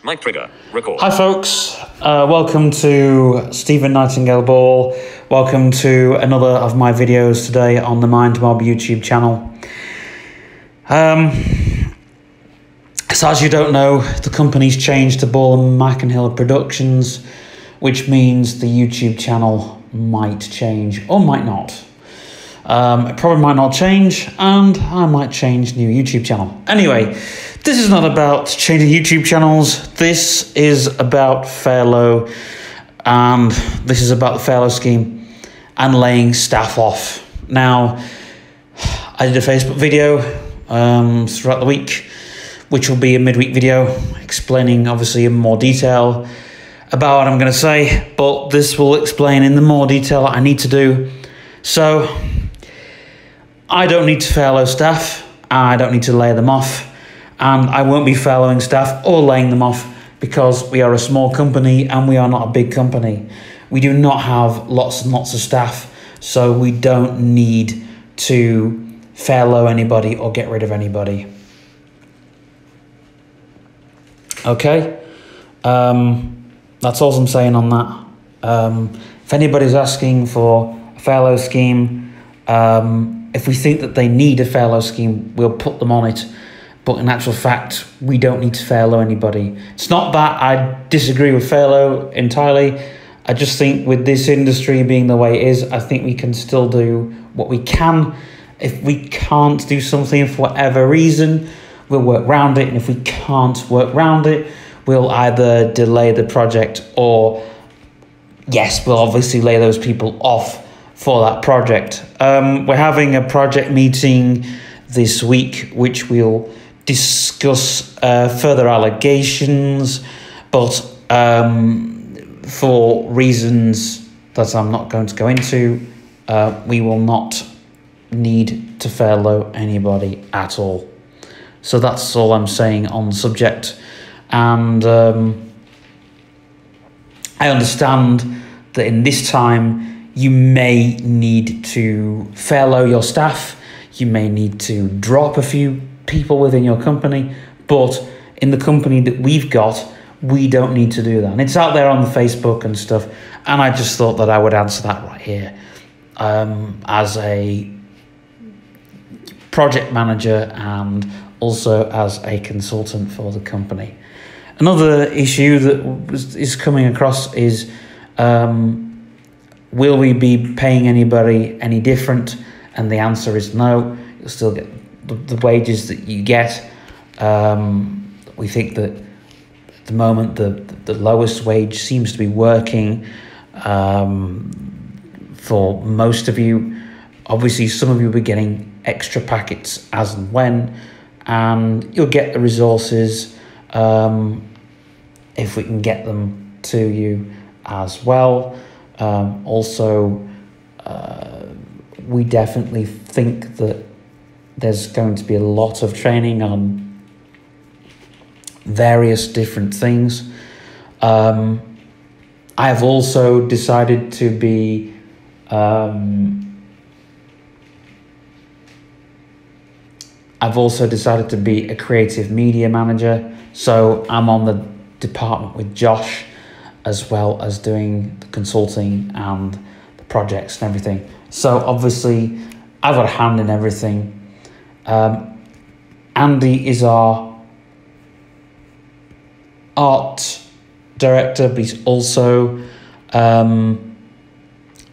Mic trigger. Record. Hi folks, welcome to Stephen Nightingale Ball. Welcome to another of my videos today on the MindMob YouTube channel. So as you don't know, the company's changed to Ball and Mackinhill Productions, which means the YouTube channel might change or might not. It probably might not change, and I might change new YouTube channel. Anyway, this is not about changing YouTube channels. This is about Fairlow, and this is about the Fairlow scheme and laying staff off. Now, I did a Facebook video throughout the week, which will be a midweek video explaining obviously in more detail about what I'm going to say, but this will explain in the more detail I need to do. So I don't need to furlough staff, I don't need to lay them off, and I won't be furloughing staff or laying them off because we are a small company and we are not a big company. We do not have lots and lots of staff, so we don't need to furlough anybody or get rid of anybody. Okay, that's all I'm saying on that. If anybody's asking for a furlough scheme, if we think that they need a furlough scheme, we'll put them on it. But in actual fact, we don't need to furlough anybody. It's not that I disagree with furlough entirely. I just think with this industry being the way it is, I think we can still do what we can. If we can't do something for whatever reason, we'll work around it. And if we can't work around it, we'll either delay the project or, yes, we'll obviously lay those people off for that project. We're having a project meeting this week, which we'll discuss further allegations, but for reasons that I'm not going to go into, we will not need to furlough anybody at all. So that's all I'm saying on the subject. And I understand that in this time, you may need to furlough your staff. You may need to drop a few people within your company. But in the company that we've got, we don't need to do that. And it's out there on the Facebook and stuff. And I just thought that I would answer that right here as a project manager and also as a consultant for the company. Another issue that is coming across is, will we be paying anybody any different? And the answer is no. You'll still get the wages that you get. We think that at the moment the lowest wage seems to be working for most of you. Obviously, some of you will be getting extra packets as and when, and you'll get the resources if we can get them to you as well. Also, we definitely think that there's going to be a lot of training on various different things. I have also decided to be a creative media manager. So I'm on the department with Josh, as well as doing the consulting and the projects and everything. So obviously, I've got a hand in everything. Andy is our art director, but he's also our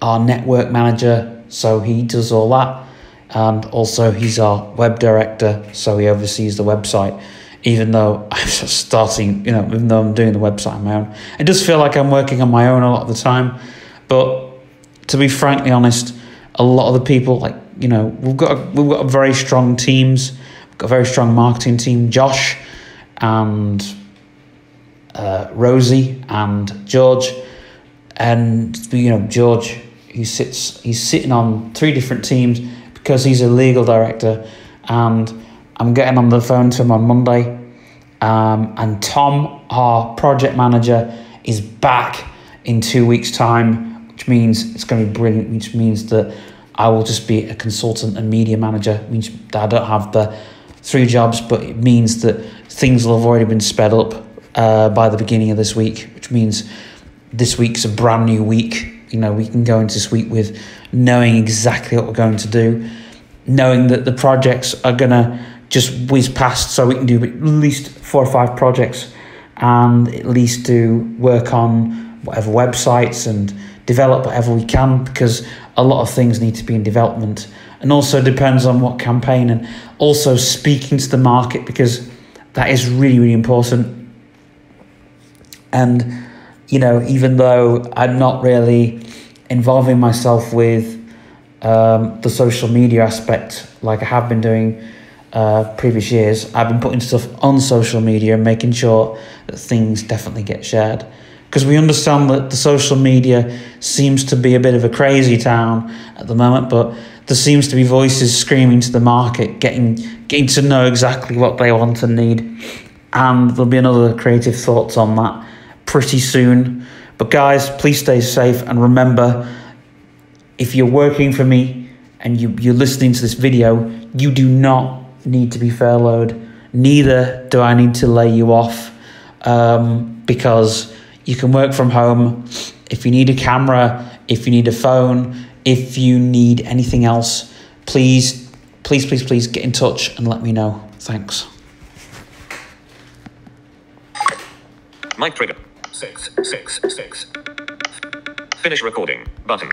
network manager, so he does all that. And also he's our web director, so he oversees the website. Even though I'm just starting, even though I'm doing the website on my own, it does feel like I'm working on my own a lot of the time. But to be frankly honest, a lot of the people, we've got a very strong teams. We've got a very strong marketing team. Josh and Rosie and George, and George, he's sitting on 3 different teams because he's a legal director, and I'm getting on the phone to him on Monday, and Tom, our project manager, is back in 2 weeks' time, which means it's going to be brilliant, which means that I will just be a consultant and media manager. It means that I don't have the 3 jobs, but it means that things will have already been sped up by the beginning of this week, which means this week's a brand new week. You know, we can go into this week with knowing exactly what we're going to do, knowing that the projects are going to just whiz past, so we can do at least 4 or 5 projects and at least do work on whatever websites and develop whatever we can, because a lot of things need to be in development, and also depends on what campaign, and also speaking to the market, because that is really, really important. And, you know, even though I'm not really involving myself with the social media aspect like I have been doing previous years, I've been putting stuff on social media and making sure that things definitely get shared. Because we understand that the social media seems to be a bit of a crazy town at the moment, but there seems to be voices screaming to the market, getting to know exactly what they want and need. And there'll be another creative thoughts on that pretty soon. But guys, please stay safe, and remember, if you're working for me and you're listening to this video, you do not need to be furloughed. Neither do I need to lay you off, because you can work from home. If you need a camera, if you need a phone, if you need anything else, please get in touch and let me know. Thanks. Mic trigger. 6. Finish recording button.